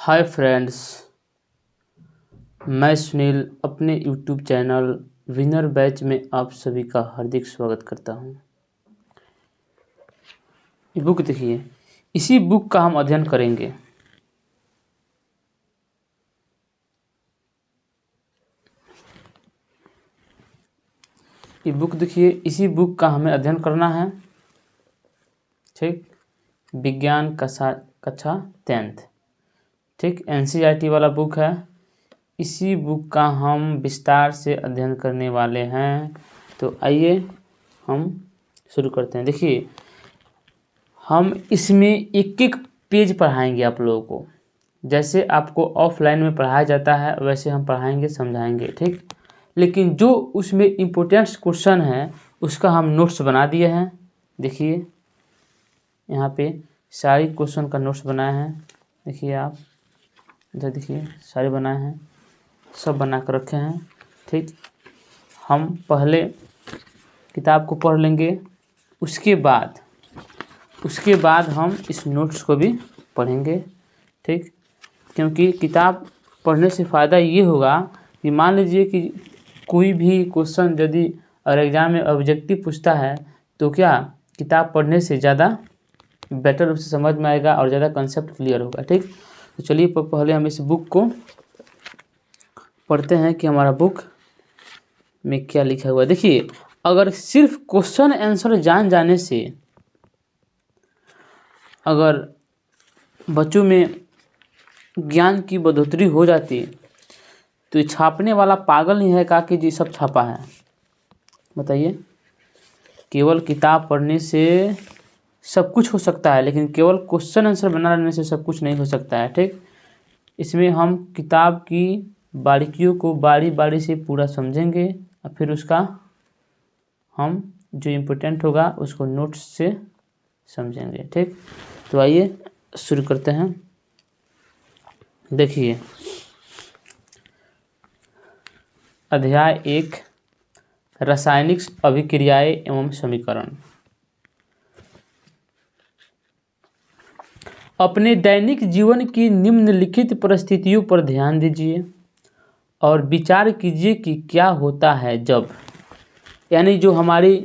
Hi friends, मैं सुनील अपने YouTube channel winner batch में आप सभी का हार्दिक स्वागत करता हूं। ये बुक देखिए, इसी बुक का हम अध्ययन करेंगे। ये बुक देखिए, इसी बुक का हमें अध्ययन करना है। ठीक, विज्ञान कक्षा 10th। ठीक, एनसीईआरटी वाला बुक है। इसी बुक का हम विस्तार से अध्ययन करने वाले हैं। तो आइए हम शुरू करते हैं। देखिए, हम इसमें एक एक पेज पढ़ाएंगे आप लोगों को। जैसे आपको ऑफलाइन में पढ़ाया जाता है वैसे हम पढ़ाएंगे, समझाएंगे। ठीक, लेकिन जो उसमें इम्पोर्टेंट क्वेश्चन है उसका हम नोट्स बना दिए हैं। देखिए यहाँ पे सारी क्वेश्चन का नोट्स बनाए हैं। देखिए आप इधर देखिए, सारे बनाए हैं, सब बना कर रखे हैं। ठीक, हम पहले किताब को पढ़ लेंगे, उसके बाद हम इस नोट्स को भी पढ़ेंगे। ठीक, क्योंकि किताब पढ़ने से फ़ायदा ये होगा कि मान लीजिए कि कोई भी क्वेश्चन यदि और एग्ज़ाम में ऑब्जेक्टिव पूछता है तो क्या किताब पढ़ने से ज़्यादा बेटर रूप से समझ में आएगा और ज़्यादा कंसेप्ट क्लियर होगा। ठीक, तो चलिए पहले हम इस बुक को पढ़ते हैं कि हमारा बुक में क्या लिखा हुआ है। देखिए, अगर सिर्फ क्वेश्चन आंसर जान जाने से अगर बच्चों में ज्ञान की बढ़ोतरी हो जाती तो छापने वाला पागल नहीं है का कि जी सब छापा है। बताइए, केवल किताब पढ़ने से सब कुछ हो सकता है, लेकिन केवल क्वेश्चन आंसर बना लेने से सब कुछ नहीं हो सकता है। ठीक, इसमें हम किताब की बारीकियों को बारी बारी से पूरा समझेंगे और फिर उसका हम जो इम्पोर्टेंट होगा उसको नोट्स से समझेंगे। ठीक, तो आइए शुरू करते हैं। देखिए, अध्याय 1, रासायनिक अभिक्रियाएं एवं समीकरण। अपने दैनिक जीवन की निम्नलिखित परिस्थितियों पर ध्यान दीजिए और विचार कीजिए कि क्या होता है जब, यानी जो हमारी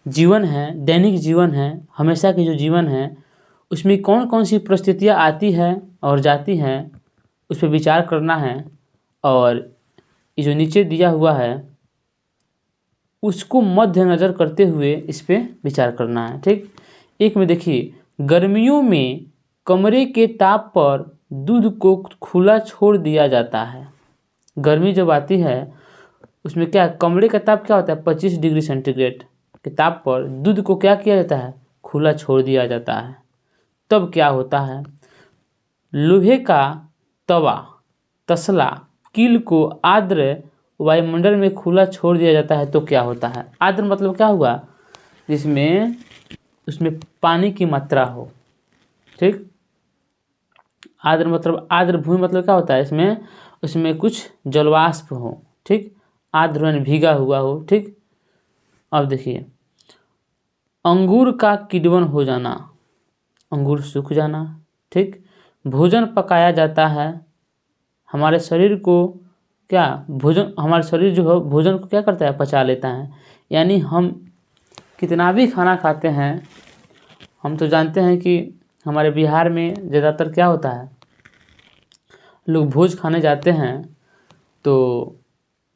जीवन है, दैनिक जीवन है, हमेशा की जो जीवन है, उसमें कौन कौन सी परिस्थितियाँ आती हैं और जाती हैं, उस पर विचार करना है। और ये जो नीचे दिया हुआ है उसको मद्देनज़र करते हुए इस पे विचार करना है। ठीक, एक में देखिए, गर्मियों में कमरे के ताप पर दूध को खुला छोड़ दिया जाता है। गर्मी जब आती है उसमें क्या, कमरे का ताप क्या होता है, 25 डिग्री सेंटीग्रेड के ताप पर दूध को क्या किया जाता है, खुला छोड़ दिया जाता है। तब क्या होता है, लोहे का तवा तसला कील को आर्द्र वायुमंडल में खुला छोड़ दिया जाता है तो क्या होता है। आर्द्र मतलब क्या हुआ, जिसमें उसमें पानी की मात्रा हो। ठीक, आर्द्र मतलब, आर्द्र भूमि मतलब क्या होता है, इसमें उसमें कुछ जलवाष्प हो। ठीक, आर्द्र यानी भीगा हुआ हो। ठीक, अब देखिए, अंगूर का किण्वन हो जाना, अंगूर सूख जाना। ठीक, भोजन पकाया जाता है, हमारे शरीर को क्या, भोजन, हमारा शरीर जो है भोजन को क्या करता है, पचा लेता है। यानी हम कितना भी खाना खाते हैं, हम तो जानते हैं कि हमारे बिहार में ज़्यादातर क्या होता है, लोग भोज खाने जाते हैं तो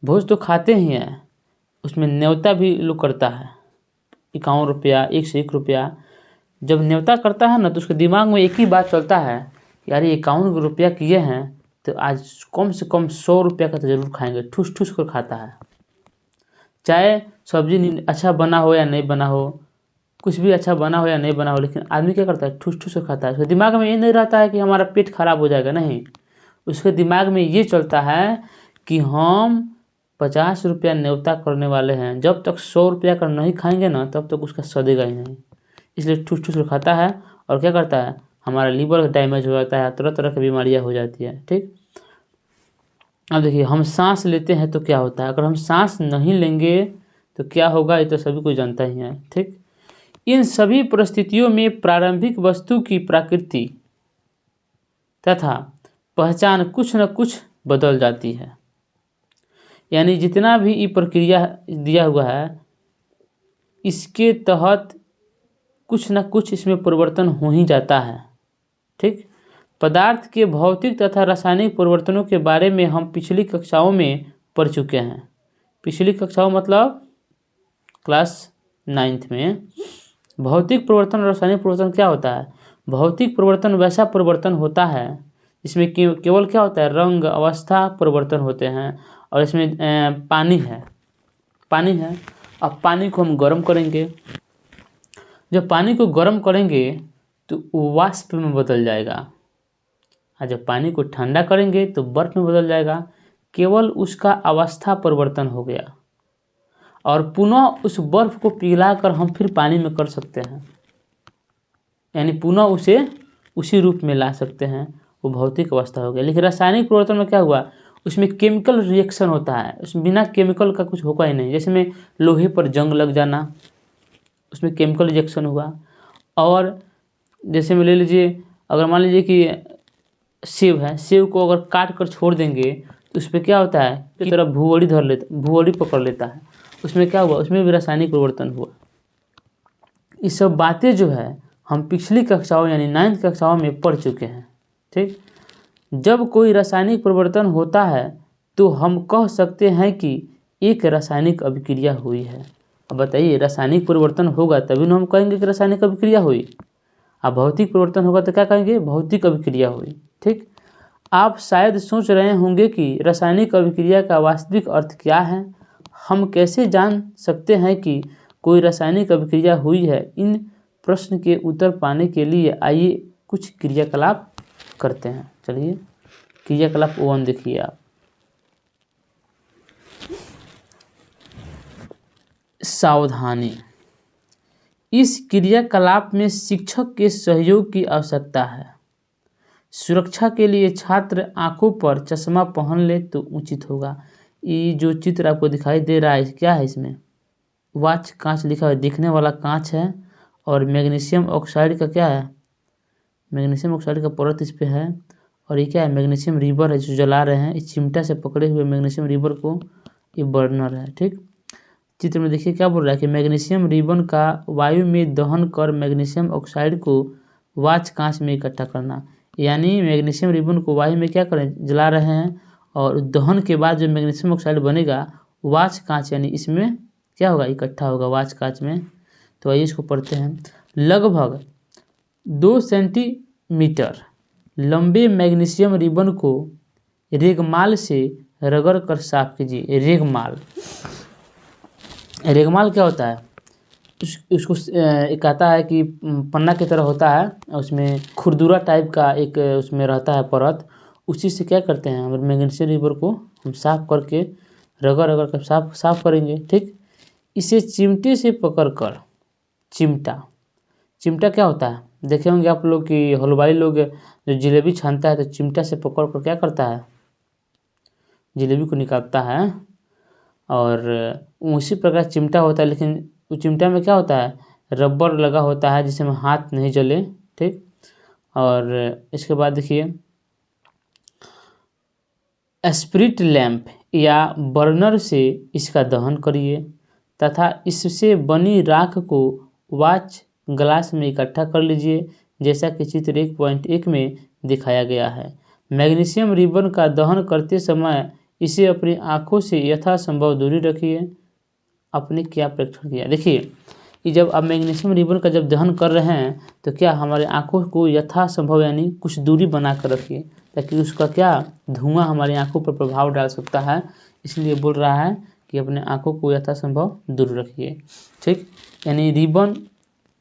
भोज तो खाते ही हैं, उसमें न्योता भी लोग करता है, 51 रुपया, 101 रुपया। जब न्योता करता है ना तो उसके दिमाग में एक ही बात चलता है, यार ये 51 रुपया किए हैं तो आज कम से कम 100 रुपया का तो ज़रूर खाएंगे। ठूस ठूस कर खाता है, चाहे सब्जी अच्छा बना हो या नहीं बना हो, कुछ भी अच्छा बना हो या नहीं बना हो, लेकिन आदमी क्या करता है, ठूस ठूस कर खाता है। उसके दिमाग में ये नहीं रहता है कि हमारा पेट खराब हो जाएगा, नहीं, उसके दिमाग में ये चलता है कि हम 50 रुपया न्योता करने वाले हैं, जब तक 100 रुपया का नहीं खाएंगे ना तब तक उसका सदेगा ही नहीं। इसलिए ठूस ठूस कर खाता है और क्या करता है, हमारा लीवर डैमेज हो जाता है, तरह तरह की बीमारियां हो जाती है। ठीक, अब देखिए, हम सांस लेते हैं तो क्या होता है, अगर हम सांस नहीं लेंगे तो क्या होगा, ये तो सभी को जानता ही है। ठीक, इन सभी परिस्थितियों में प्रारंभिक वस्तु की प्रकृति तथा पहचान कुछ न कुछ बदल जाती है। यानी जितना भी ये प्रक्रिया दिया हुआ है इसके तहत कुछ न कुछ इसमें परिवर्तन हो ही जाता है। ठीक, पदार्थ के भौतिक तथा रासायनिक परिवर्तनों के बारे में हम पिछली कक्षाओं में पढ़ चुके हैं। पिछली कक्षाओं मतलब क्लास 9th में। भौतिक परिवर्तन और रासायनिक परिवर्तन क्या होता है? भौतिक परिवर्तन वैसा परिवर्तन होता है इसमें केवल क्या होता है, रंग अवस्था परिवर्तन होते हैं। और इसमें पानी है। अब पानी को हम गर्म करेंगे, जब पानी को गर्म करेंगे तो वो वाष्प में बदल जाएगा, और जब पानी को ठंडा करेंगे तो बर्फ में बदल जाएगा। केवल उसका अवस्था परिवर्तन हो गया, और पुनः उस बर्फ को पिघलाकर हम फिर पानी में कर सकते हैं, यानी पुनः उसे उसी रूप में ला सकते हैं। वो भौतिक अवस्था हो गया। लेकिन रासायनिक परिवर्तन में क्या हुआ, उसमें केमिकल रिएक्शन होता है, उसमें बिना केमिकल का कुछ होगा ही नहीं। जैसे में लोहे पर जंग लग जाना, उसमें केमिकल रिएक्शन हुआ। और जैसे में ले लीजिए, अगर मान लीजिए कि सेब है, सेब को अगर काट कर छोड़ देंगे तो उस पर क्या होता है कि तरह भुवड़ी पकड़ लेता है। उसमें क्या हुआ, उसमें भी रासायनिक परिवर्तन हुआ। ये सब बातें जो है हम पिछली कक्षाओं यानी 9th कक्षाओं में पढ़ चुके हैं। ठीक, जब कोई रासायनिक परिवर्तन होता है तो हम कह सकते हैं कि एक रासायनिक अभिक्रिया हुई है। अब बताइए, रासायनिक परिवर्तन होगा तभी ना हम कहेंगे कि रासायनिक अभिक्रिया हुई। अब भौतिक परिवर्तन होगा तो क्या कहेंगे, भौतिक अभिक्रिया हुई। ठीक, आप शायद सोच रहे होंगे कि रासायनिक अभिक्रिया का वास्तविक अर्थ क्या है, हम कैसे जान सकते हैं कि कोई रासायनिक अभिक्रिया हुई है। इन प्रश्न के उत्तर पाने के लिए आइए कुछ क्रियाकलाप करते हैं। चलिए क्रियाकलाप 1 देखिए आप। सावधानी, इस क्रियाकलाप में शिक्षक के सहयोग की आवश्यकता है। सुरक्षा के लिए छात्र आंखों पर चश्मा पहन ले तो उचित होगा। ये जो चित्र आपको दिखाई दे रहा है क्या है, इसमें वाच कांच लिखा हुआ है, दिखने वाला कांच है। और मैग्नीशियम ऑक्साइड का क्या है, मैग्नीशियम ऑक्साइड का परत इस पे है। और ये क्या है, मैग्नीशियम रिबर है जो जला रहे हैं। इस चिमटा से पकड़े हुए मैग्नीशियम रिबर को ये बर्नर है। ठीक, चित्र में देखिए क्या बोल रहा है कि मैग्नीशियम रिबन का वायु में दहन कर मैग्नीशियम ऑक्साइड को वाच कांच में इकट्ठा करना। यानी मैग्नीशियम रिबन को वायु में क्या करें, जला रहे हैं, और दहन के बाद जो मैग्नीशियम ऑक्साइड बनेगा वाच कांच यानी इसमें क्या होगा, इकट्ठा होगा वाच कांच में। तो आइए इसको पढ़ते हैं। लगभग 2 सेंटीमीटर लंबे मैग्नीशियम रिबन को रेगमाल से रगड़ कर साफ कीजिए। रेगमाल क्या होता है, उसको एक आता है कि पन्ना की तरह होता है, उसमें खुरदुरा टाइप का एक उसमें रहता है परत। उसी से क्या करते हैं, हम मैग्नीशियम रिबर को हम साफ करके रगड़ कर साफ करेंगे। ठीक, इसे चिमटे से पकड़कर, चिमटा क्या होता है, देखे होंगे आप लोग कि हलवाई लोग जो जलेबी छानता है तो चिमटा से पकड़कर क्या करता है, जलेबी को निकालता है। और उसी प्रकार चिमटा होता है, लेकिन उस चिमटा में क्या होता है, रबर लगा होता है जिसमें हाथ नहीं जले। ठीक, और इसके बाद देखिए स्पिरिट लैंप या बर्नर से इसका दहन करिए तथा इससे बनी राख को वाच ग्लास में इकट्ठा कर लीजिए, जैसा कि चित्र 1.1 में दिखाया गया है। मैग्नीशियम रिबन का दहन करते समय इसे अपनी आंखों से यथासंभव दूरी रखिए। आपने क्या परीक्षण किया, देखिए कि जब आप मैग्नीशियम रिबन का जब दहन कर रहे हैं तो क्या हमारे आंखों को यथासंभव यानी कुछ दूरी बना कर रखिए, ताकि उसका क्या धुआं हमारी आंखों पर प्रभाव डाल सकता है। इसलिए बोल रहा है कि अपने आंखों को यथासंभव दूर रखिए। ठीक, यानी रिबन,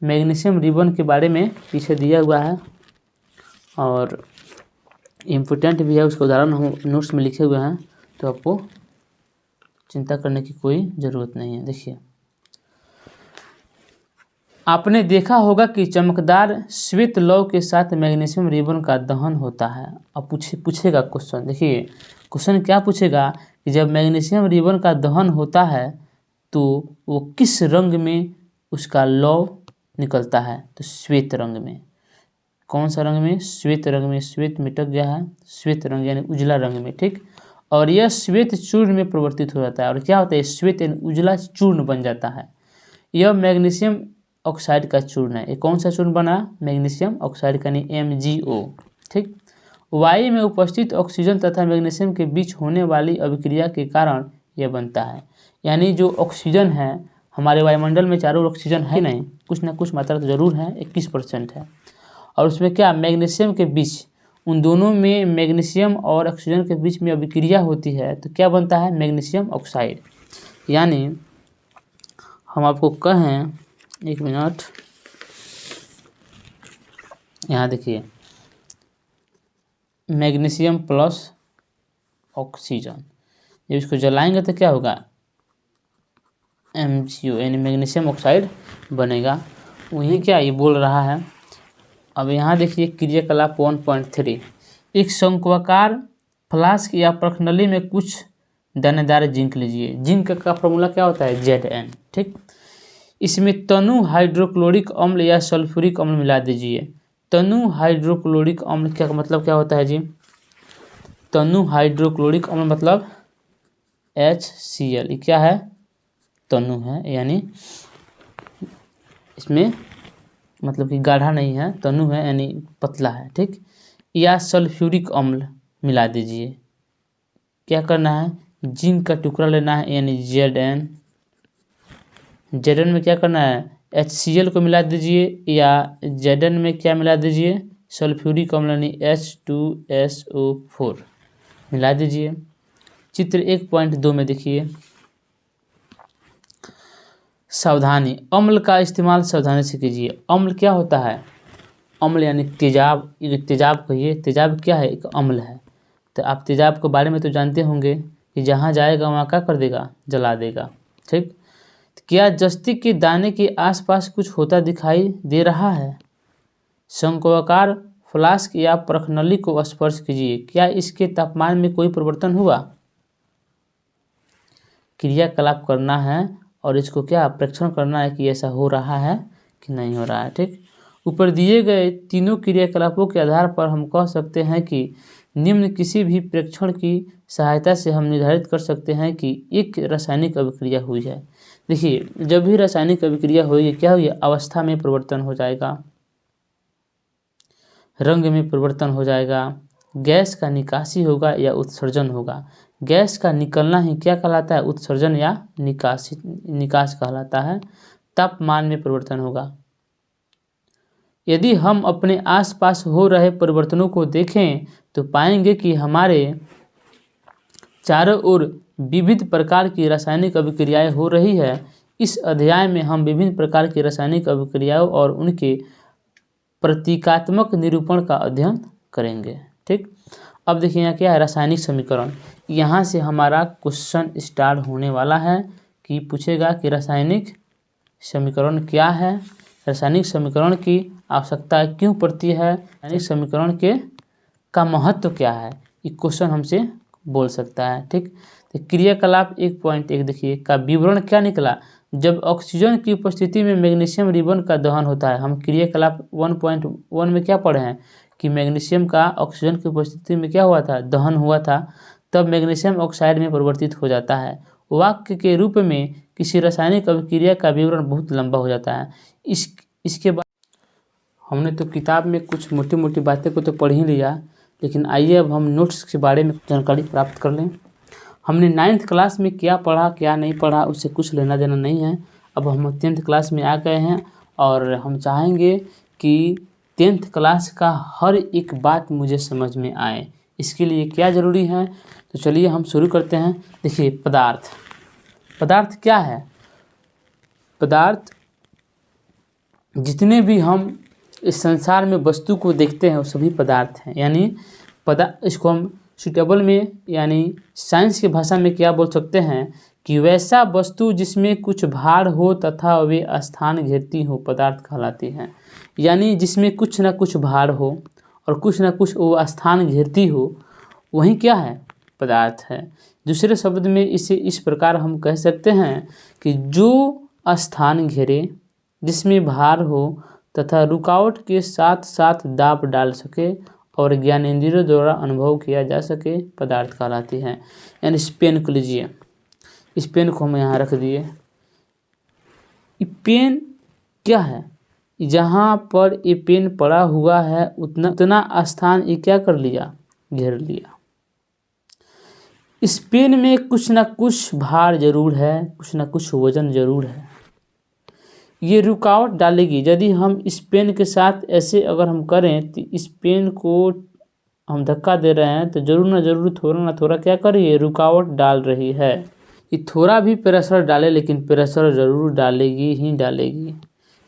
मैग्नीशियम रिबन के बारे में पीछे दिया हुआ है और इम्पोर्टेंट भी है, उसके उदाहरण हम नोट्स में लिखे हुए हैं, तो आपको चिंता करने की कोई ज़रूरत नहीं है। देखिए आपने देखा होगा कि चमकदार श्वेत लौ के साथ मैग्नीशियम रिबन का दहन होता है। अब पूछेगा क्वेश्चन, देखिए क्वेश्चन क्या पूछेगा कि जब मैग्नीशियम रिबन का दहन होता है तो वो किस रंग में उसका लौ निकलता है, तो श्वेत रंग में। कौन सा रंग में? श्वेत रंग में। श्वेत मिटक गया है, श्वेत रंग यानी उजला रंग में, ठीक। और यह श्वेत चूर्ण में परिवर्तित हो जाता है और क्या होता है? श्वेत यानी उजला चूर्ण बन जाता है। यह मैग्नीशियम ऑक्साइड का चूर्ण है। ये कौन सा चूर्ण बना? मैग्नीशियम ऑक्साइड का, यानी MgO, ठीक। वायु में उपस्थित ऑक्सीजन तथा मैग्नीशियम के बीच होने वाली अभिक्रिया के कारण यह बनता है। यानी जो ऑक्सीजन है हमारे वायुमंडल में, चारों ओर ऑक्सीजन है नहीं, कुछ ना कुछ मात्रा तो जरूर है, 21% है। और उसमें क्या? मैग्नीशियम के बीच, उन दोनों में मैग्नीशियम और ऑक्सीजन के बीच में अभिक्रिया होती है तो क्या बनता है? Magnesium oxide. यानी हम आपको कहें, एक मिनट, यहाँ देखिए, मैग्नीशियम प्लस ऑक्सीजन, जब इसको जलाएंगे तो क्या होगा? MgO यानी मैग्नीशियम ऑक्साइड बनेगा। वही क्या ये बोल रहा है। अब यहाँ देखिए क्रियाकलाप 1.3, एक शंक्वाकार फ्लास्क या प्रखनली में कुछ दानेदार जिंक लीजिए। जिंक का फॉर्मूला क्या होता है? Zn, ठीक। इसमें तनु हाइड्रोक्लोरिक अम्ल या सल्फ्यूरिक अम्ल मिला दीजिए। तनु हाइड्रोक्लोरिक अम्ल क्या मतलब क्या होता है जी? तनु हाइड्रोक्लोरिक अम्ल मतलब HCl, ये क्या है? तनु है, यानी इसमें मतलब कि गाढ़ा नहीं है, तनु है यानी पतला है, ठीक। या सल्फ्यूरिक अम्ल मिला दीजिए। क्या करना है? जिंक का टुकड़ा लेना है यानी Zn। Zn में क्या करना है? HCl को मिला दीजिए, या Zn में क्या मिला दीजिए? सल्फ्यूरिक अम्ल यानी H2SO4 मिला दीजिए। चित्र 1.2 में देखिए, सावधानी, अम्ल का इस्तेमाल सावधानी से कीजिए। अम्ल क्या होता है? अम्ल यानी तेजाब, तेजाब कहिए। तेजाब क्या है? एक अम्ल है। तो आप तेजाब के बारे में तो जानते होंगे कि जहाँ जाएगा वहाँ क्या कर देगा? जला देगा, ठीक। क्या जस्ती के दाने के आसपास कुछ होता दिखाई दे रहा है? शंक्वाकार फ्लास्क या प्रखनली को स्पर्श कीजिए। क्या इसके तापमान में कोई परिवर्तन हुआ? क्रियाकलाप करना है और इसको क्या परीक्षण करना है कि ऐसा हो रहा है कि नहीं हो रहा है, ठीक। ऊपर दिए गए तीनों क्रियाकलापों के आधार पर हम कह सकते हैं कि निम्न किसी भी परीक्षण की सहायता से हम निर्धारित कर सकते हैं कि एक रासायनिक अभिक्रिया हुई है। देखिए, जब भी रासायनिक अभिक्रिया होगी क्या होगी? अवस्था में परिवर्तन हो जाएगा, रंग में परिवर्तन हो जाएगा, गैस का निकासी होगा या उत्सर्जन होगा। गैस का निकलना ही क्या कहलाता है? उत्सर्जन या निकास कहलाता है। तापमान में परिवर्तन होगा। यदि हम अपने आसपास हो रहे परिवर्तनों को देखें तो पाएंगे कि हमारे चारों ओर विविध प्रकार की रासायनिक अभिक्रियाएं हो रही है। इस अध्याय में हम विभिन्न प्रकार की रासायनिक अभिक्रियाओं और उनके प्रतीकात्मक निरूपण का अध्ययन करेंगे, ठीक। अब देखिए यहाँ क्या है? रासायनिक समीकरण। यहाँ से हमारा क्वेश्चन स्टार्ट होने वाला है कि पूछेगा कि रासायनिक समीकरण क्या है, रासायनिक समीकरण की आवश्यकता क्यों पड़ती है, रासायनिक समीकरण के का महत्व क्या है, ये क्वेश्चन हमसे बोल सकता है, ठीक। तो क्रियाकलाप 1.1 देखिए का विवरण क्या निकला? जब ऑक्सीजन की उपस्थिति में मैग्नीशियम रिबन का दहन होता है। हम क्रियाकलाप 1.1 में क्या पढ़े हैं कि मैग्नीशियम का ऑक्सीजन की उपस्थिति में क्या हुआ था? दहन हुआ था। तब मैग्नीशियम ऑक्साइड में परिवर्तित हो जाता है। वाक्य के रूप में किसी रासायनिक अभिक्रिया का विवरण बहुत लंबा हो जाता है। इसके बाद हमने तो किताब में कुछ मोटी मोटी बातें को तो पढ़ ही लिया, लेकिन आइए अब हम नोट्स के बारे में जानकारी प्राप्त कर लें। हमने 9th क्लास में क्या पढ़ा क्या नहीं पढ़ा उससे कुछ लेना देना नहीं है। अब हम 10th क्लास में आ गए हैं और हम चाहेंगे कि 10th क्लास का हर एक बात मुझे समझ में आए। इसके लिए क्या ज़रूरी है? तो चलिए हम शुरू करते हैं। देखिए, पदार्थ। पदार्थ क्या है? पदार्थ जितने भी हम इस संसार में वस्तु को देखते हैं वो सभी पदार्थ हैं। यानी इसको हम सुटेबल में यानी साइंस की भाषा में क्या बोल सकते हैं कि वैसा वस्तु जिसमें कुछ भार हो तथा वे स्थान घेरती हो पदार्थ कहलाती है। यानी जिसमें कुछ ना कुछ भार हो और कुछ ना कुछ वो स्थान घेरती हो, वही क्या है? पदार्थ है। दूसरे शब्द में इसे इस प्रकार हम कह सकते हैं कि जो स्थान घेरे, जिसमें भार हो तथा रुकावट के साथ साथ दाब डाल सके और ज्ञानेंद्रियों द्वारा अनुभव किया जा सके पदार्थ कहलाती है। यानी इस पेन को लीजिए, इस पेन को हम यहाँ रख दिए। ये पेन क्या है, जहाँ पर ये पेन पड़ा हुआ है उतना स्थान ये क्या कर लिया, घेर लिया। इस पेन में कुछ ना कुछ भार जरूर है, कुछ ना कुछ वजन जरूर है। ये रुकावट डालेगी। यदि हम इस पेन के साथ ऐसे अगर हम करें तो इस पेन को हम धक्का दे रहे हैं तो जरूर ना जरूर थोड़ा ना थोड़ा क्या कर रही है, रुकावट डाल रही है। ये थोड़ा भी प्रेशर डाले लेकिन प्रेशर जरूर डालेगी ही डालेगी,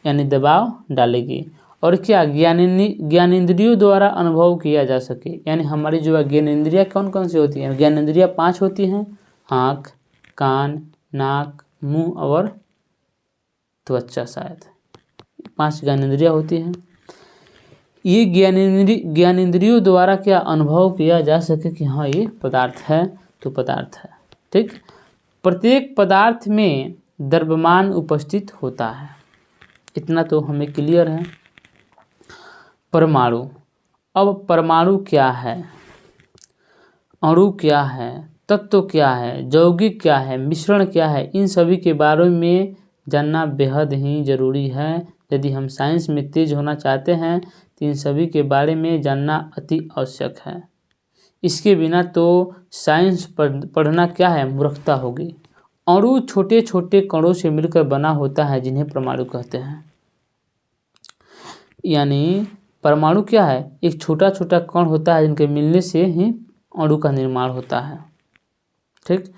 यानी दबाव डालेगी। और क्या, ज्ञानेंद्रियों द्वारा अनुभव किया जा सके। यानी हमारी जो ज्ञानेंद्रियाँ कौन कौन सी होती हैं, ज्ञानेंद्रियाँ 5 होती हैं, आँख, कान, नाक, मुंह और त्वचा, शायद 5 ज्ञानेंद्रियाँ होती हैं। ये ज्ञानेंद्रियों द्वारा क्या अनुभव किया जा सके कि हाँ ये पदार्थ है तो पदार्थ है। ठीक, प्रत्येक पदार्थ में द्रव्यमान उपस्थित होता है, इतना तो हमें क्लियर है। परमाणु, अब परमाणु क्या है, अणु क्या है, तत्व क्या है, यौगिक क्या है, मिश्रण क्या है, इन सभी के बारे में जानना बेहद ही जरूरी है। यदि हम साइंस में तेज होना चाहते हैं तो इन सभी के बारे में जानना अति आवश्यक है। इसके बिना तो साइंस पढ़ना क्या है, मूर्खता होगी। अणु छोटे छोटे कणों से मिलकर बना होता है जिन्हें परमाणु कहते हैं। यानी परमाणु क्या है, एक छोटा छोटा कण होता है जिनके मिलने से ही अणु का निर्माण होता है। ठीक,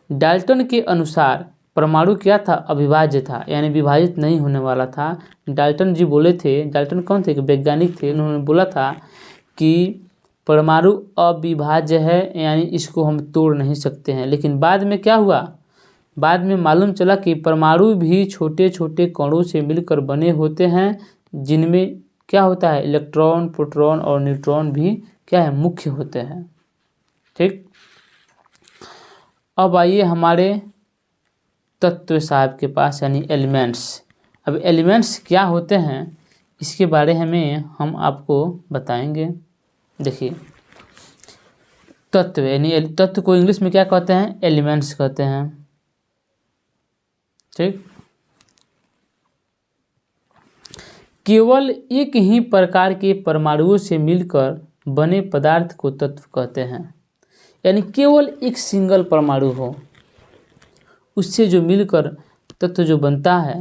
डाल्टन के अनुसार परमाणु क्या था, अविभाज्य था, यानी विभाजित नहीं होने वाला था। डाल्टन जी बोले थे, डाल्टन कौन थे, वैज्ञानिक थे, उन्होंने बोला था कि परमाणु अविभाज्य है, यानी इसको हम तोड़ नहीं सकते हैं। लेकिन बाद में क्या हुआ, बाद में मालूम चला कि परमाणु भी छोटे छोटे कणों से मिलकर बने होते हैं जिनमें क्या होता है, इलेक्ट्रॉन, प्रोटॉन और न्यूट्रॉन भी क्या है, मुख्य होते हैं। ठीक, अब आइए हमारे तत्व साहब के पास, यानी एलिमेंट्स। अब एलिमेंट्स क्या होते हैं इसके बारे में हम आपको बताएंगे। देखिए, तत्व, यानी तत्व को इंग्लिश में क्या कहते हैं, एलिमेंट्स कहते हैं। ठीक, केवल एक ही प्रकार के परमाणुओं से मिलकर बने पदार्थ को तत्व कहते हैं। यानी केवल एक सिंगल परमाणु हो, उससे जो मिलकर तत्व जो बनता है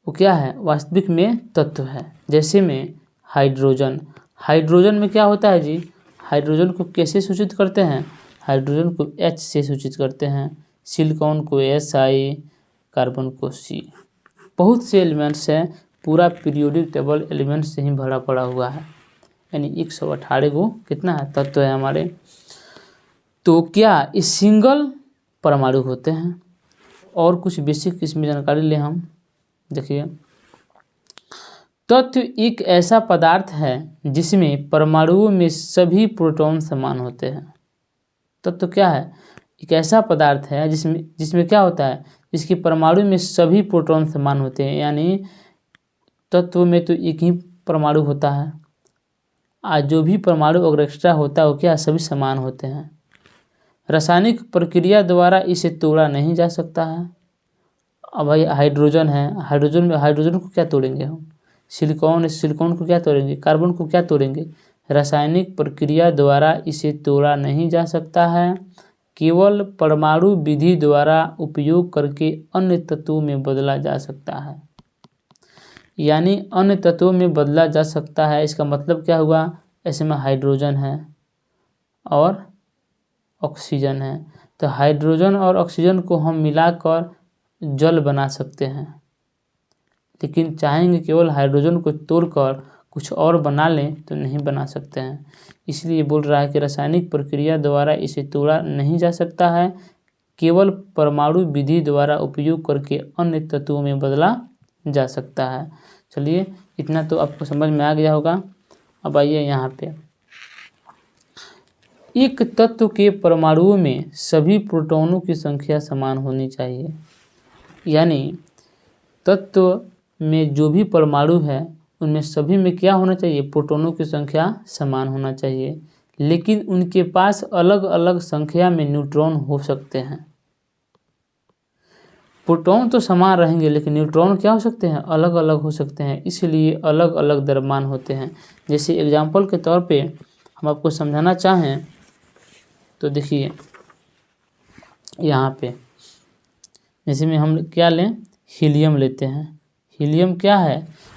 वो क्या है, वास्तविक में तत्व है। जैसे में हाइड्रोजन, हाइड्रोजन में क्या होता है जी, हाइड्रोजन को कैसे सूचित करते हैं, हाइड्रोजन को H से सूचित करते हैं, सिलिकॉन को Si, कार्बन को C। बहुत से एलिमेंट्स हैं, पूरा पीरियोडिक टेबल एलिमेंट्स से ही भरा पड़ा हुआ है। यानी 118 को कितना है, तत्व है हमारे। तो क्या इस सिंगल परमाणु होते हैं। और कुछ बेसिक इसमें जानकारी ले हम। देखिए, तत्व एक ऐसा पदार्थ है जिसमें परमाणुओं में सभी प्रोटॉन समान होते हैं। तत्व क्या है, एक ऐसा पदार्थ है जिसमें क्या होता है, जिसके परमाणु में सभी प्रोटॉन समान होते हैं। यानी तत्व में तो एक ही परमाणु होता है, आज जो भी परमाणु अगर एक्स्ट्रा होता है वो क्या, सभी समान होते हैं। रासायनिक प्रक्रिया द्वारा इसे तोड़ा नहीं जा सकता है। अब भाई हाइड्रोजन है, हाइड्रोजन को क्या तोड़ेंगे हम, सिलिकॉन को क्या तोड़ेंगे, कार्बन को क्या तोड़ेंगे। रासायनिक प्रक्रिया द्वारा इसे तोड़ा नहीं जा सकता है, केवल परमाणु विधि द्वारा उपयोग करके अन्य तत्वों में बदला जा सकता है। यानी अन्य तत्वों में बदला जा सकता है, इसका मतलब क्या हुआ, ऐसे में हाइड्रोजन है और ऑक्सीजन है, तो हाइड्रोजन और ऑक्सीजन को हम मिलाकर जल बना सकते हैं। लेकिन चाहेंगे केवल हाइड्रोजन को तोड़कर कुछ और बना लें तो नहीं बना सकते हैं। इसलिए बोल रहा है कि रासायनिक प्रक्रिया द्वारा इसे तोड़ा नहीं जा सकता है, केवल परमाणु विधि द्वारा उपयोग करके अन्य तत्वों में बदला जा सकता है। चलिए, इतना तो आपको समझ में आ गया होगा। अब आइए यहाँ पे, एक तत्व के परमाणुओं में सभी प्रोटॉनों की संख्या समान होनी चाहिए। यानी तत्व में जो भी परमाणु है उनमें सभी में क्या होना चाहिए, प्रोटॉनों की संख्या समान होना चाहिए, लेकिन उनके पास अलग अलग संख्या में न्यूट्रॉन हो सकते हैं। प्रोटॉन तो समान रहेंगे लेकिन न्यूट्रॉन क्या हो सकते हैं, अलग अलग हो सकते हैं, इसलिए अलग अलग द्रव्यमान होते हैं। जैसे एग्जाम्पल के तौर पे हम आपको समझाना चाहें तो देखिए यहाँ पे जैसे में हम क्या लें, हीलियम लेते हैं। हीलियम क्या है,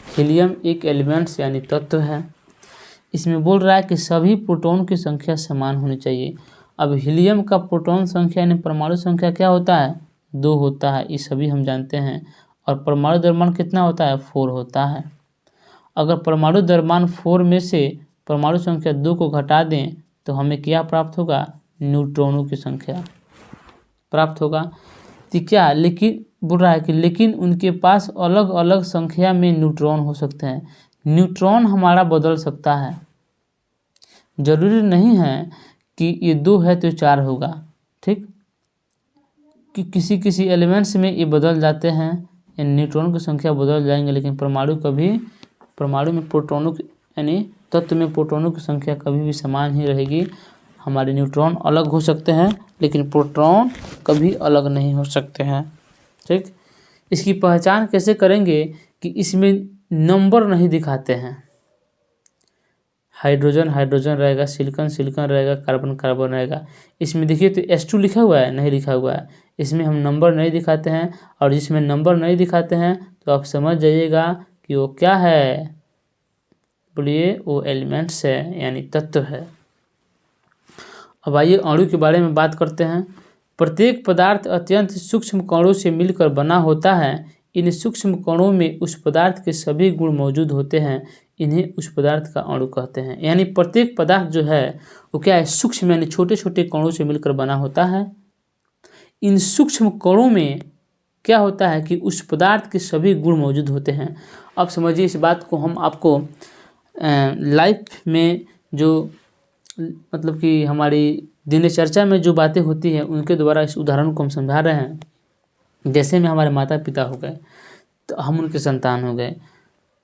हीलियम एक एलिमेंट्स यानी तत्व है। इसमें बोल रहा है कि सभी प्रोटॉन की संख्या समान होनी चाहिए। अब हीलियम का प्रोटॉन संख्या यानी परमाणु संख्या क्या होता है, 2 होता है, ये सभी हम जानते हैं। और परमाणु द्रव्यमान कितना होता है, 4 होता है। अगर परमाणु द्रव्यमान 4 में से परमाणु संख्या 2 को घटा दें तो हमें क्या प्राप्त होगा, न्यूट्रॉनों की संख्या प्राप्त होगा। तो क्या लेकिन बोल रहा है कि लेकिन उनके पास अलग अलग संख्या में न्यूट्रॉन हो सकते हैं। न्यूट्रॉन हमारा बदल सकता है, जरूरी नहीं है कि ये 2 है तो 4 होगा, ठीक, कि किसी किसी एलिमेंट्स में ये बदल जाते हैं, न्यूट्रॉन की संख्या बदल जाएंगे, लेकिन परमाणु में प्रोटॉनों की यानी तत्व में प्रोटॉनों की संख्या कभी भी समान ही रहेगी। हमारे न्यूट्रॉन अलग हो सकते हैं लेकिन प्रोटॉन कभी अलग नहीं हो सकते हैं, ठीक। इसकी पहचान कैसे करेंगे कि इसमें नंबर नहीं दिखाते हैं, हाइड्रोजन हाइड्रोजन रहेगा, सिलिकॉन सिलिकॉन रहेगा, कार्बन कार्बन रहेगा। इसमें देखिए तो H2 लिखा हुआ है, नहीं लिखा हुआ है, इसमें हम नंबर नहीं दिखाते हैं। और जिसमें नंबर नहीं दिखाते हैं तो आप समझ जाइएगा कि वो क्या है, बोलिए, वो एलिमेंट्स है यानी तत्व है। अब आइए अणु के बारे में बात करते हैं। प्रत्येक पदार्थ अत्यंत सूक्ष्म कणों से मिलकर बना होता है। इन सूक्ष्म कणों में उस पदार्थ के सभी गुण मौजूद होते हैं, इन्हें उस पदार्थ का अणु कहते हैं। यानी प्रत्येक पदार्थ जो है वो क्या है, सूक्ष्म यानी छोटे छोटे कणों से मिलकर बना होता है। इन सूक्ष्म कणों में क्या होता है कि उस पदार्थ के सभी गुण मौजूद होते हैं। अब समझिए इस बात को, हम आपको लाइफ में जो मतलब कि हमारी दिनचर्या में जो बातें होती हैं उनके द्वारा इस उदाहरण को हम समझा रहे हैं। जैसे में हमारे माता पिता हो गए तो हम उनके संतान हो गए।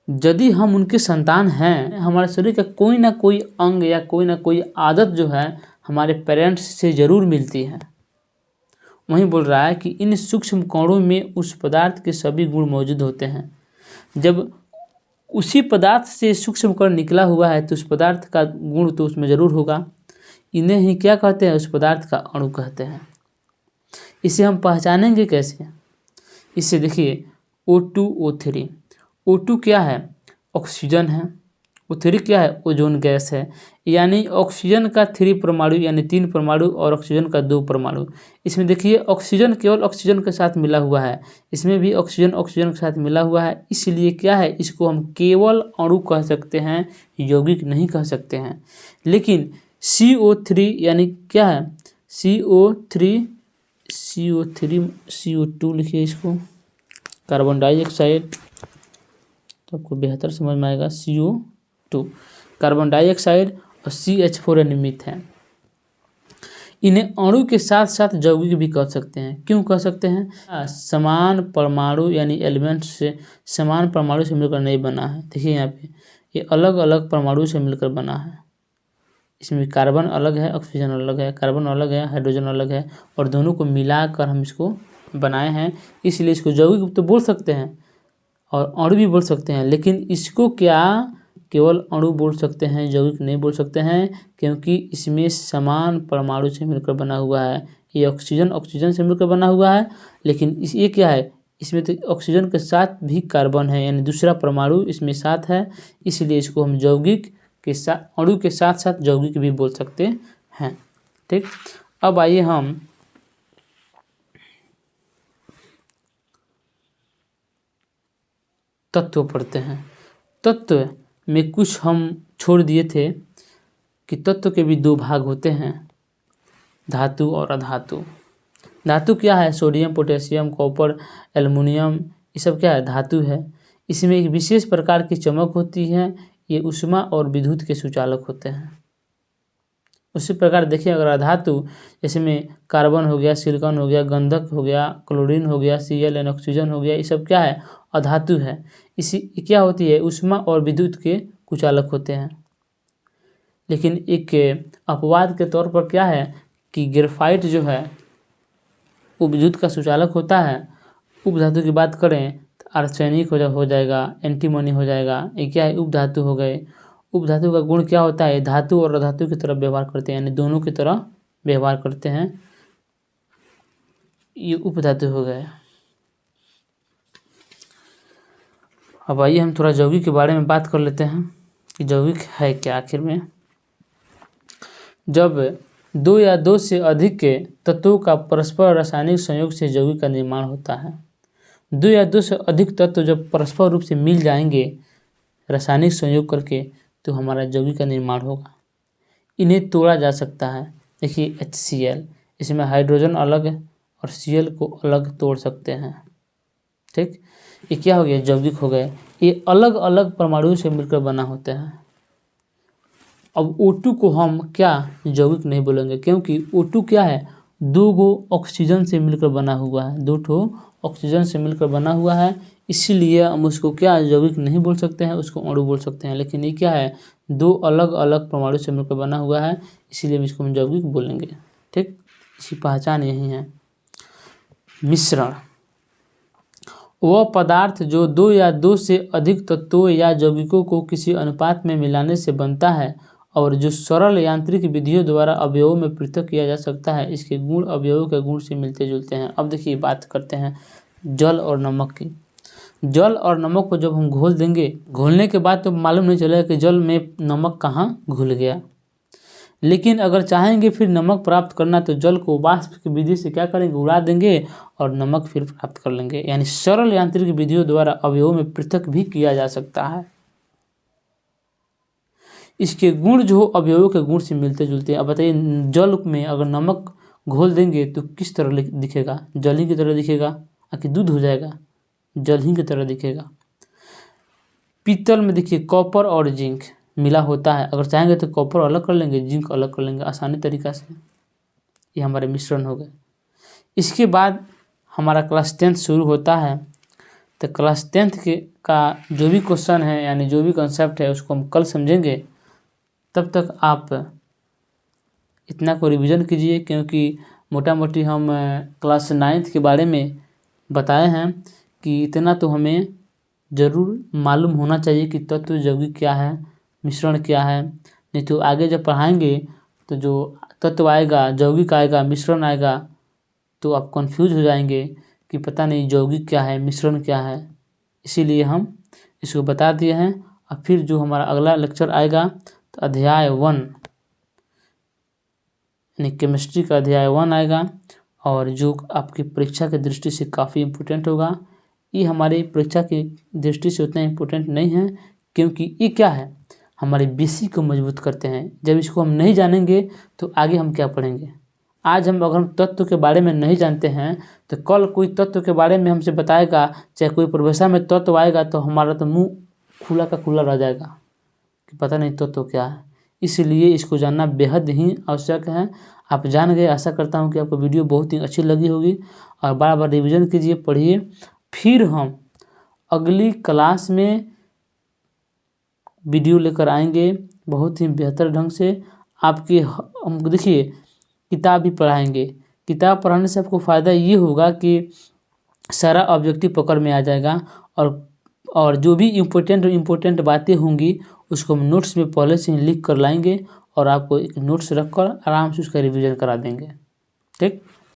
यदि हम उनके संतान हैं, हमारे शरीर का कोई ना कोई अंग या कोई ना कोई आदत जो है हमारे पेरेंट्स से ज़रूर मिलती है। वहीं बोल रहा है कि इन सूक्ष्म कणों में उस पदार्थ के सभी गुण मौजूद होते हैं। जब उसी पदार्थ से सूक्ष्म कण निकला हुआ है तो उस पदार्थ का गुण तो उसमें ज़रूर होगा। इन्हें ही क्या कहते हैं, उस पदार्थ का अणु कहते हैं। इसे हम पहचानेंगे कैसे, इससे देखिए O2 O3। O2 क्या है, ऑक्सीजन है। O3 क्या है, ओजोन गैस है। यानी ऑक्सीजन का 3 परमाणु यानी 3 परमाणु और ऑक्सीजन का 2 परमाणु। इसमें देखिए ऑक्सीजन केवल ऑक्सीजन के साथ मिला हुआ है, इसमें भी ऑक्सीजन ऑक्सीजन के साथ मिला हुआ है। इसलिए क्या है, इसको हम केवल अणु कह सकते हैं, यौगिक नहीं कह सकते हैं। लेकिन CO3 यानी क्या है, CO3 CO2 लिखिए इसको, कार्बन डाइऑक्साइड, तो आपको बेहतर समझ में आएगा। CO2 कार्बन डाइऑक्साइड और CH4 यानी मीथेन। इन्हें अणु के साथ साथ यौगिक भी कह सकते हैं। क्यों कह सकते हैं, समान परमाणु यानी एलिमेंट से, समान परमाणु से मिलकर नहीं बना है। देखिए यहाँ पे ये अलग अलग परमाणु से मिलकर बना है। इसमें कार्बन अलग है, ऑक्सीजन अलग है, कार्बन अलग है, हाइड्रोजन अलग है, और दोनों को मिलाकर हम इसको बनाए हैं। इसलिए इसको यौगिक तो बोल सकते हैं और अणु भी बोल सकते हैं, लेकिन इसको क्या केवल अणु बोल सकते हैं, यौगिक नहीं बोल सकते हैं, क्योंकि इसमें समान परमाणु से मिलकर बना हुआ है। ये ऑक्सीजन ऑक्सीजन से मिलकर बना हुआ है, लेकिन ये क्या है, इसमें तो ऑक्सीजन के साथ भी कार्बन है, यानी दूसरा परमाणु इसमें साथ है। इसलिए इसको हम यौगिक के साथ, अणु के साथ साथ यौगिक भी बोल सकते हैं, ठीक। अब आइए हम तत्व पढ़ते हैं। तत्व में कुछ हम छोड़ दिए थे कि तत्व के भी 2 भाग होते हैं, धातु और अधातु। धातु क्या है, सोडियम पोटेशियम कॉपर एल्युमिनियम, ये सब क्या है, धातु है। इसमें एक विशेष प्रकार की चमक होती है, ये ऊष्मा और विद्युत के सुचालक होते हैं। उसी प्रकार देखिए अगर अधातु, जैसे में कार्बन हो गया, सिलिकॉन हो गया, गंधक हो गया, क्लोरीन हो गया, Cl ऑक्सीजन हो गया, ये सब क्या है, अधातु है। इसी क्या होती है, ऊष्मा और विद्युत के कुचालक होते हैं। लेकिन एक अपवाद के तौर पर क्या है कि ग्रेफाइट जो है वो विद्युत का सुचालक होता है। उपधातु की बात करें तो आर्सेनिक हो जाएगा, एंटीमनी हो जाएगा, ये क्या है, उपधातु हो गए। उपधातु का गुण क्या होता है, धातु और अधातु की तरह व्यवहार करते हैं, यानी दोनों की तरह व्यवहार करते हैं, ये उपधातु हो गए। अब आइए हम थोड़ा यौगिक के बारे में बात कर लेते हैं कि यौगिक है क्या आखिर में। जब दो या दो से अधिक के तत्वों का परस्पर रासायनिक संयोग से यौगिक का निर्माण होता है। दो या दो से अधिक तत्व जब परस्पर रूप से मिल जाएंगे रासायनिक संयोग करके तो हमारा यौगिक का निर्माण होगा। इन्हें तोड़ा जा सकता है। देखिए HCl, इसमें हाइड्रोजन अलग और Cl को अलग तोड़ सकते हैं। ठीक, ये क्या हो गया, यौगिक हो गए। ये अलग अलग परमाणुओं से मिलकर बना होते हैं। अब O2 को हम क्या यौगिक नहीं बोलेंगे, क्योंकि O2 क्या है, दो गो ऑक्सीजन से मिलकर बना हुआ है, दो ठो ऑक्सीजन से मिलकर बना हुआ है, इसीलिए हम उसको क्या यौगिक नहीं बोल सकते हैं, उसको अणु बोल सकते हैं। लेकिन ये क्या है, दो अलग अलग परमाणु से मिलकर बना हुआ है, इसीलिए हम इसको यौगिक बोलेंगे। ठीक, इसकी पहचान यही है। मिश्रण, वह पदार्थ जो दो या दो से अधिक तत्वों या यौगिकों को किसी अनुपात में मिलाने से बनता है और जो सरल यांत्रिक विधियों द्वारा अवयवों में पृथक किया जा सकता है, इसके गुण अवयवों के गुण से मिलते जुलते हैं। अब देखिए बात करते हैं जल और नमक की। जल और नमक को जब हम घोल देंगे, घोलने के बाद तो मालूम नहीं चलेगा कि जल में नमक कहाँ घुल गया। लेकिन अगर चाहेंगे फिर नमक प्राप्त करना तो जल को वाष्प की विधि से क्या करेंगे, उड़ा देंगे और नमक फिर प्राप्त कर लेंगे। यानी सरल यांत्रिक विधियों द्वारा अवयवों में पृथक भी किया जा सकता है। इसके गुण जो अवयवों के गुण से मिलते जुलते हैं। अब बताइए, जल में अगर नमक घोल देंगे तो किस तरह दिखेगा, जल ही की तरह दिखेगा, कि दूध हो जाएगा, जल ही की तरह दिखेगा। पीतल में देखिए कॉपर और जिंक मिला होता है, अगर चाहेंगे तो कॉपर अलग कर लेंगे, जिंक अलग कर लेंगे आसानी तरीका से। ये हमारे मिश्रण हो गए। इसके बाद हमारा क्लास 10th शुरू होता है। तो क्लास 10th का जो भी क्वेश्चन है, यानी जो भी कंसेप्ट है, उसको हम कल समझेंगे। तब तक आप इतना को रिवीजन कीजिए, क्योंकि मोटा मोटी हम क्लास 9th के बारे में बताए हैं कि इतना तो हमें ज़रूर मालूम होना चाहिए कि तत्व यौगिक क्या है, मिश्रण क्या है। नहीं तो आगे जब पढ़ाएंगे तो जो तत्व आएगा, यौगिक आएगा, मिश्रण आएगा, तो आप कंफ्यूज हो जाएंगे कि पता नहीं यौगिक क्या है, मिश्रण क्या है। इसीलिए हम इसको बता दिए हैं। और फिर जो हमारा अगला लेक्चर आएगा तो अध्याय 1 यानी केमिस्ट्री का अध्याय 1 आएगा, और जो आपकी परीक्षा की दृष्टि से काफ़ी इम्पोर्टेंट होगा। ये हमारी परीक्षा की दृष्टि से उतना इम्पोर्टेंट नहीं है, क्योंकि ये क्या है, हमारे बेसिक को मजबूत करते हैं। जब इसको हम नहीं जानेंगे तो आगे हम क्या पढ़ेंगे। आज हम अगर हम तत्व के बारे में नहीं जानते हैं तो कल कोई तत्व के बारे में हमसे बताएगा, चाहे कोई परिभाषा में तत्व आएगा तो हमारा तो मुंह खुला का खुला रह जाएगा कि पता नहीं तत्व क्या है। इसलिए इसको जानना बेहद ही आवश्यक है। आप जान गए, आशा करता हूँ कि आपको वीडियो बहुत ही अच्छी लगी होगी। और बार बार रिवीजन कीजिए, पढ़िए। फिर हम अगली क्लास में वीडियो लेकर आएंगे बहुत ही बेहतर ढंग से। आपके हम देखिए किताब भी पढ़ाएंगे। किताब पढ़ाने से आपको फ़ायदा ये होगा कि सारा ऑब्जेक्टिव पकड़ में आ जाएगा, और जो भी इम्पोर्टेंट बातें होंगी उसको हम नोट्स में पहले से ही लिख कर लाएंगे और आपको एक नोट्स रखकर आराम से उसका रिवीजन करा देंगे। ठीक।